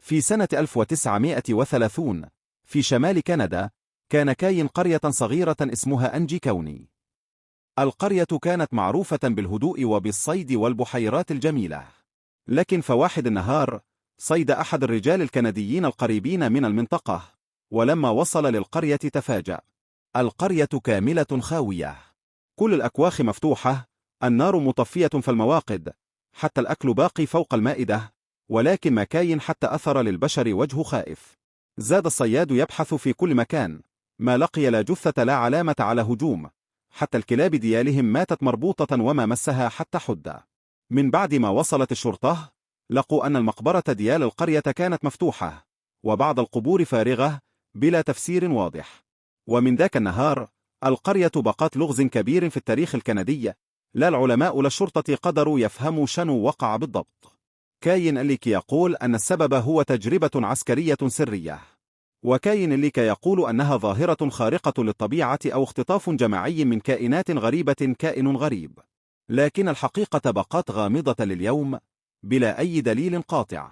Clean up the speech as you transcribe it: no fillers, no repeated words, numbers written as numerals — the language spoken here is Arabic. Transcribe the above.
في سنة 1930 في شمال كندا كان كاين قرية صغيرة اسمها أنجي كوني. القرية كانت معروفة بالهدوء وبالصيد والبحيرات الجميلة. لكن فواحد النهار صيد أحد الرجال الكنديين القريبين من المنطقة، ولما وصل للقرية تفاجأ. القرية كاملة خاوية، كل الأكواخ مفتوحة، النار مطفية في المواقد، حتى الأكل باقي فوق المائدة، ولكن ما كاين حتى أثر للبشر وجه خائف. زاد الصياد يبحث في كل مكان، ما لقي لا جثة لا علامة على هجوم، حتى الكلاب ديالهم ماتت مربوطة وما مسها حتى حدة. من بعد ما وصلت الشرطة لقوا أن المقبرة ديال القرية كانت مفتوحة، وبعض القبور فارغة بلا تفسير واضح. ومن ذاك النهار القرية بقت لغز كبير في التاريخ الكندي، لا العلماء لا الشرطة قدروا يفهموا شنو وقع بالضبط. كاين اللي يقول أن السبب هو تجربة عسكرية سرية، وكاين اللي يقول أنها ظاهرة خارقة للطبيعة أو اختطاف جماعي من كائنات غريبة كائن غريب. لكن الحقيقة بقت غامضة لليوم بلا أي دليل قاطع.